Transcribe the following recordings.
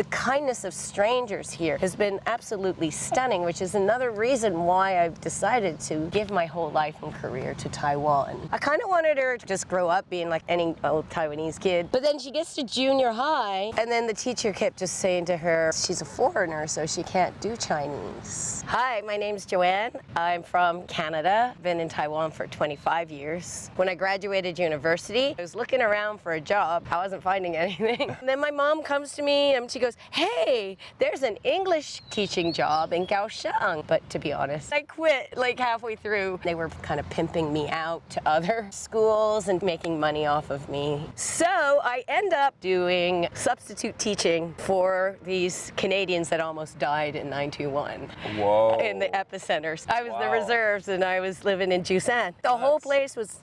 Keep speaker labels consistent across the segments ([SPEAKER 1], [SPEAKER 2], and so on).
[SPEAKER 1] The kindness of strangers here has been absolutely stunning, which is another reason why I've decided to give my whole life and career to Taiwan. I kind of wanted her to just grow up being like any old Taiwanese kid, but then she gets to junior high, and then the teacher kept just saying to her, she's a foreigner, so she can't do Chinese. Hi, my name's Johanne. I'm from Canada. I've been in Taiwan for 25 years. When I graduated university, I was looking around for a job. I wasn't finding anything. And then my mom comes to me and she goes, hey, there's an English teaching job in Kaohsiung. But to be honest, I quit like halfway through. They were kind of pimping me out to other schools and making money off of me. So I end up doing substitute teaching for these Canadians that almost died in 9/21.
[SPEAKER 2] Whoa.
[SPEAKER 1] In the epicenters. I was the reserves and I was living in Busan. The whole place was,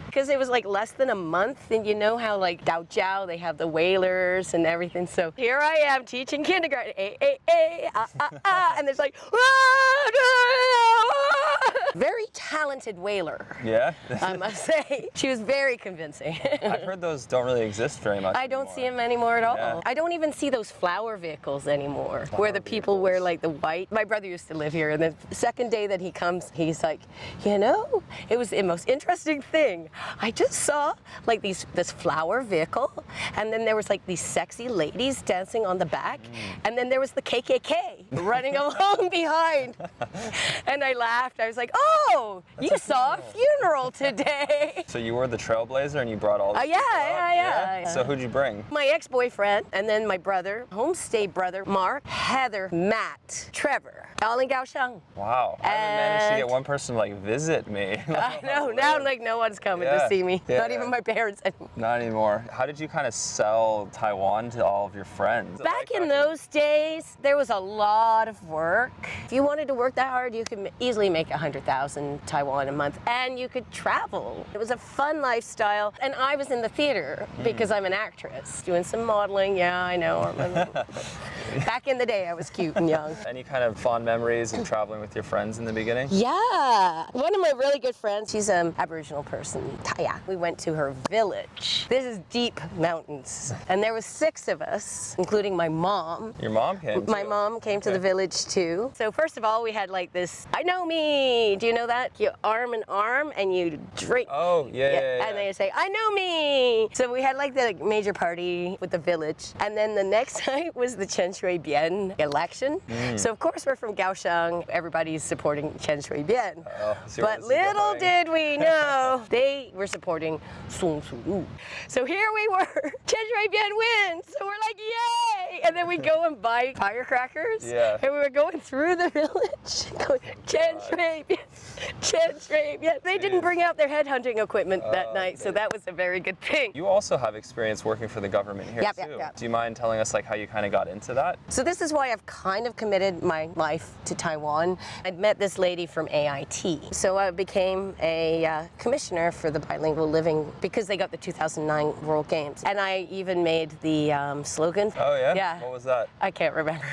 [SPEAKER 1] because it was like less than a month, and you know how like Daojiao, they have the whalers and everything. So here I am teaching kindergarten, and there's like, very talented whaler.
[SPEAKER 2] Yeah?
[SPEAKER 1] I must say. She was very convincing.
[SPEAKER 2] I've heard those don't really exist very much
[SPEAKER 1] I don't
[SPEAKER 2] anymore.
[SPEAKER 1] see them anymore at all.
[SPEAKER 2] Yeah.
[SPEAKER 1] I don't even see those flower vehicles anymore, where the people wear like the white. My brother used to live here, and the second day that he comes, he's like, you know, it was the most interesting thing. I just saw like this flower vehicle, and then there was like these sexy ladies dancing on the back, and then there was the KKK running along behind. And I laughed. I was like, oh, you saw a funeral today.
[SPEAKER 2] So you were the trailblazer and you brought all this
[SPEAKER 1] Yeah.
[SPEAKER 2] So who'd you bring?
[SPEAKER 1] My ex-boyfriend, and then my brother, homestay brother, Mark, Heather, Matt, Trevor, all in Kaohsiung.
[SPEAKER 2] Wow. I haven't managed to get one person to like visit me.
[SPEAKER 1] I know, now like no one's coming to see me.
[SPEAKER 2] Yeah.
[SPEAKER 1] Not even my parents anymore.
[SPEAKER 2] Not anymore. How did you kind of sell Taiwan to all of your friends?
[SPEAKER 1] Back in those days, there was a lot of work. If you wanted to work that hard, you could easily make 100,000 Taiwan a month, and you could travel. It was a fun lifestyle, and I was in the theater because I'm an actress, doing some modeling. Yeah, I know. Back in the day, I was cute and young.
[SPEAKER 2] Any kind of fond memories of traveling with your friends in the beginning?
[SPEAKER 1] Yeah. One of my really good friends, she's an Aboriginal person, Taya. We went to her village. This is deep mountains. And there was 6 of us, including my mom.
[SPEAKER 2] Your mom came too.
[SPEAKER 1] My mom came to the village too. So first of all, we had like this, I know me. Do you know that? You arm in arm and you drink.
[SPEAKER 2] Oh, yeah.
[SPEAKER 1] And they say, I know me. So we had like the major party with the village. And then the next night was the Chen Shui-bian election. So of course we're from Kaohsiung. Everybody's supporting Chen Shui-bian. But little did we know, they were supporting Song Suu-lu. So here we were, Chen Shui-bian wins. So we're like, yay! And then we go and buy firecrackers.
[SPEAKER 2] Yeah.
[SPEAKER 1] And we were going through the village, going, Chen Shui-bian, Chen Shui-bian. They didn't bring out their headhunting equipment that night, so that was a very good thing.
[SPEAKER 2] You also have experience working for the government here too.
[SPEAKER 1] Yep.
[SPEAKER 2] Do you mind telling us like how you kind of got into that?
[SPEAKER 1] So this is why I've kind of committed my life to Taiwan. I'd met this lady from AIT. So I became a commissioner for the bilingual living because they got the 2009 World Games. And I even made the slogan.
[SPEAKER 2] Oh yeah?
[SPEAKER 1] Yeah.
[SPEAKER 2] What was that?
[SPEAKER 1] I can't remember.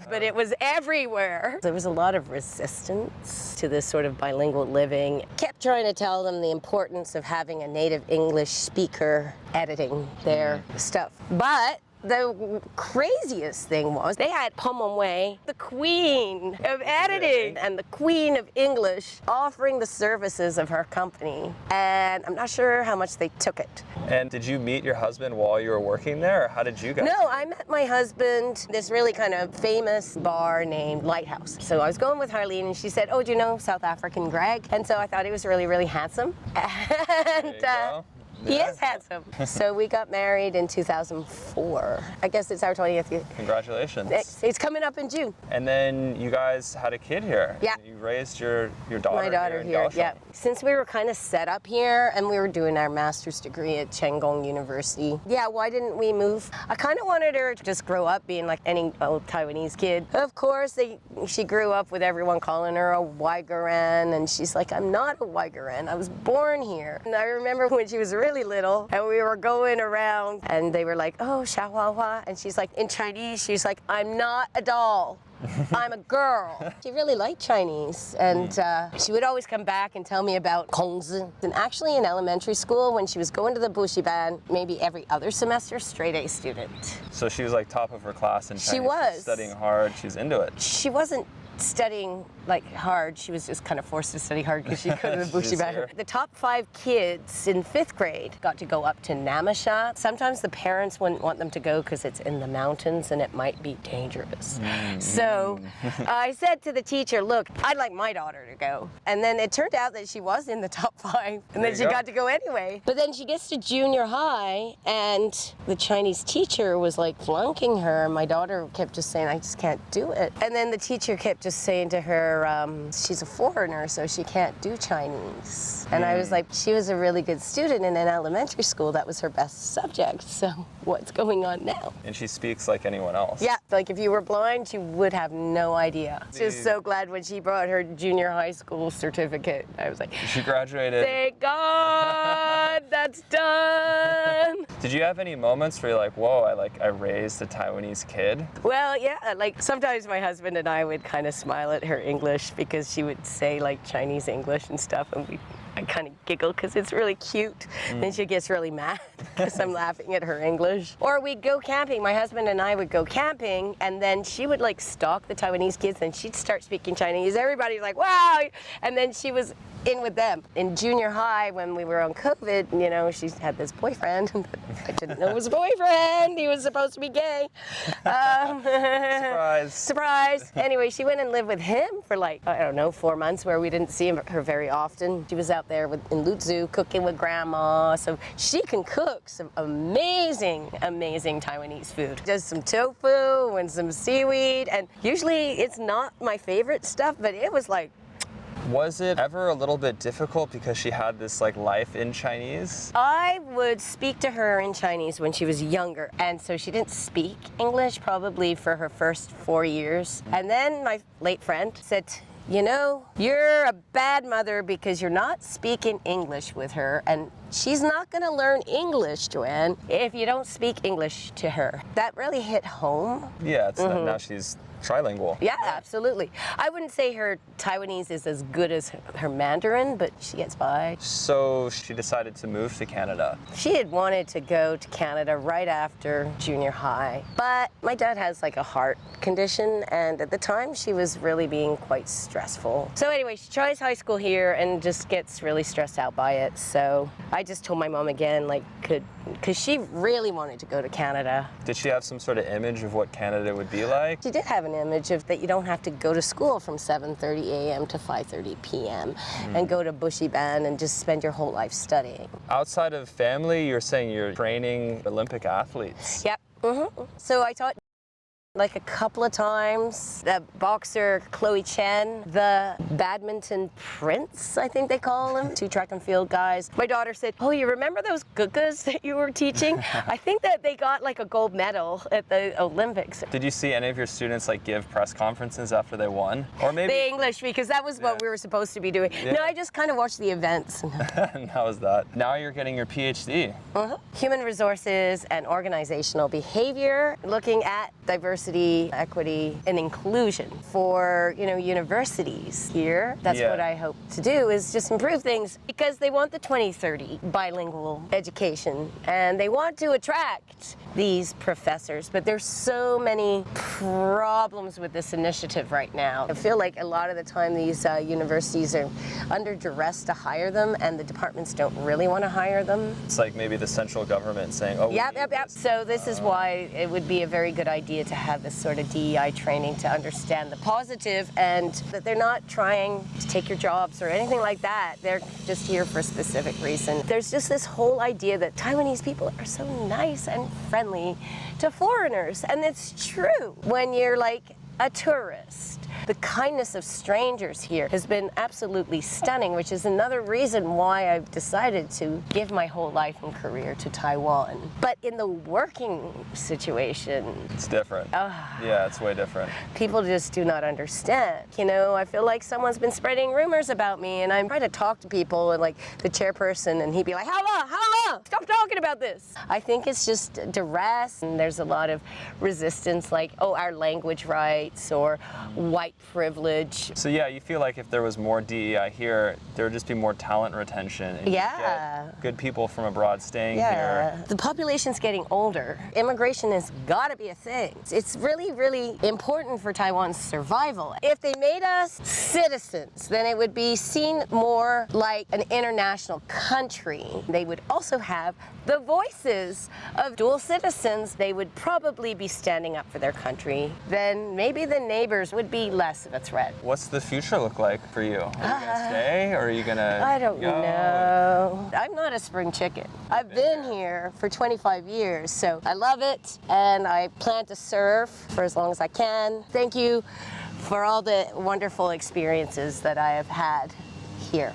[SPEAKER 1] But it was everywhere. There was a lot of resistance to this sort of bilingual living. Kept trying to tell them the importance of having a native English speaker editing their stuff. But the craziest thing was they had Pom Wei, the queen of editing and the queen of English, offering the services of her company. And I'm not sure how much they took it.
[SPEAKER 2] And did you meet your husband while you were working there, or how did you guys
[SPEAKER 1] No,
[SPEAKER 2] meet?
[SPEAKER 1] I met my husband, this really kind of famous bar named Lighthouse. So I was going with Harleen and she said, oh, do you know South African Greg? And so I thought he was really, really handsome. And he is handsome. So we got married in 2004. I guess it's our 20th year.
[SPEAKER 2] Congratulations.
[SPEAKER 1] It's coming up in June.
[SPEAKER 2] And then you guys had a kid here.
[SPEAKER 1] Yeah.
[SPEAKER 2] You raised your daughter
[SPEAKER 1] My daughter
[SPEAKER 2] in
[SPEAKER 1] here,
[SPEAKER 2] Kaohsiung.
[SPEAKER 1] yeah. Since we were kind of set up here and we were doing our master's degree at Chengong University, yeah, why didn't we move? I kind of wanted her to just grow up being like any old Taiwanese kid. Of course, she grew up with everyone calling her a Waigaran, and she's like, I'm not a Waigaran. I was born here. And I remember when she was really really little, and we were going around, and they were like, oh, 小花花, and she's like, in Chinese, she's like, I'm not a doll. I'm a girl. She really liked Chinese, and she would always come back and tell me about Kongzi. And actually in elementary school, when she was going to the Bushiban, maybe every other semester, straight A student.
[SPEAKER 2] So she was like top of her class in Chinese.
[SPEAKER 1] She was.
[SPEAKER 2] Studying hard, she's into it.
[SPEAKER 1] She wasn't studying like hard, she was just kind of forced to study hard because she couldn't have Bushiban. The top 5 kids in 5th grade got to go up to Namasha. Sometimes the parents wouldn't want them to go because it's in the mountains and it might be dangerous. So I said to the teacher, look, I'd like my daughter to go. And then it turned out that she was in the top 5, and then she got to go anyway. But then she gets to junior high, and the Chinese teacher was like flunking her. My daughter kept just saying, I just can't do it. And then the teacher kept just saying to her, she's a foreigner, so she can't do Chinese. And I was like, she was a really good student, and in elementary school, that was her best subject. So what's going on now?
[SPEAKER 2] And she speaks like anyone else.
[SPEAKER 1] Yeah, like if you were blind, you would have no idea. She was so glad when she brought her junior high school certificate. I was like,
[SPEAKER 2] she graduated.
[SPEAKER 1] Thank God, that's done.
[SPEAKER 2] Did you have any moments where you're like, whoa, I raised a Taiwanese kid?
[SPEAKER 1] Well, yeah, like sometimes my husband and I would kind of smile at her English because she would say like Chinese English and stuff, and I kind of giggle because it's really cute. Then she gets really mad because I'm laughing at her English. Or we'd go camping. My husband and I would go camping, and then she would like stalk the Taiwanese kids, and she'd start speaking Chinese. Everybody's like, wow! And then she was in with them. In junior high, when we were on COVID, you know, she had this boyfriend. I didn't know it was a boyfriend. He was supposed to be gay.
[SPEAKER 2] Surprise.
[SPEAKER 1] Surprise. Anyway, she went and lived with him for like, I don't know, 4 months, where we didn't see her very often. She was out there in Lutzu cooking with grandma. So she can cook some amazing, amazing Taiwanese food. Just some tofu and some seaweed. And usually it's not my favorite stuff, but it was like,
[SPEAKER 2] was it ever a little bit difficult because she had this like life in Chinese?
[SPEAKER 1] I would speak to her in Chinese when she was younger, and so she didn't speak English probably for her first 4 years. And then my late friend said, you know, you're a bad mother because you're not speaking English with her, and she's not going to learn English, Johanne, if you don't speak English to her. That really hit home.
[SPEAKER 2] Yeah, it's now she's trilingual.
[SPEAKER 1] Yeah, absolutely. I wouldn't say her Taiwanese is as good as her Mandarin, but she gets by.
[SPEAKER 2] So she decided to move to Canada.
[SPEAKER 1] She had wanted to go to Canada right after junior high, but my dad has like a heart condition, and at the time she was really being quite stressful. So anyway, she tries high school here and just gets really stressed out by it. So I just told my mom again, like, because she really wanted to go to Canada.
[SPEAKER 2] Did she have some sort of image of what Canada would be like?
[SPEAKER 1] She did have an image of that you don't have to go to school from 7:30 a.m. to 5:30 p.m. and go to Bushiban and just spend your whole life studying.
[SPEAKER 2] Outside of family, you're saying you're training Olympic athletes.
[SPEAKER 1] Yep. So I taught like a couple of times. The boxer Chloe Chen, the badminton prince, I think they call him, 2 track and field guys. My daughter said, oh, you remember those gugas that you were teaching? I think that they got like a gold medal at the Olympics.
[SPEAKER 2] Did you see any of your students like give press conferences after they won? Or maybe
[SPEAKER 1] the English, because that was what we were supposed to be doing. No, I just kind of watched the events.
[SPEAKER 2] And that was that. Now you're getting your PhD.
[SPEAKER 1] Human resources and organizational behavior, looking at diversity, equity, and inclusion for, you know, universities here. That's what I hope to do, is just improve things, because they want the 2030 bilingual education, and they want to attract these professors, but there's so many problems with this initiative right now. I feel like a lot of the time these universities are under duress to hire them, and the departments don't really want to hire them.
[SPEAKER 2] It's like maybe the central government saying, oh,
[SPEAKER 1] yep. So this is why it would be a very good idea to have this sort of DEI training to understand the positive, and that they're not trying to take your jobs or anything like that. They're just here for a specific reason. There's just this whole idea that Taiwanese people are so nice and friendly to foreigners, and it's true. When you're like a tourist. The kindness of strangers here has been absolutely stunning, which is another reason why I've decided to give my whole life and career to Taiwan. But in the working situation,
[SPEAKER 2] It's different. Yeah, it's way different.
[SPEAKER 1] people just do not understand. You know, I feel like someone's been spreading rumors about me, and I'm trying to talk to people, and like the chairperson, and he'd be like, how long? Stop talking about this. I think it's just duress, and there's a lot of resistance, like, oh, our language rights or white privilege.
[SPEAKER 2] So yeah, you feel like if there was more DEI here, there would just be more talent retention. And you'd get good people from abroad staying here.
[SPEAKER 1] The population's getting older. Immigration has got to be a thing. It's really, really important for Taiwan's survival. If they made us citizens, then it would be seen more like an international country. They would also have the voices of dual citizens. They would probably be standing up for their country. Then maybe the neighbors would be less of a threat.
[SPEAKER 2] What's the future look like for you? Are you gonna stay, or are you gonna
[SPEAKER 1] I don't
[SPEAKER 2] go?
[SPEAKER 1] know. I'm not a spring chicken. I've been here for 25 years, so I love it, and I plan to serve for as long as I can. Thank you for all the wonderful experiences that I have had here.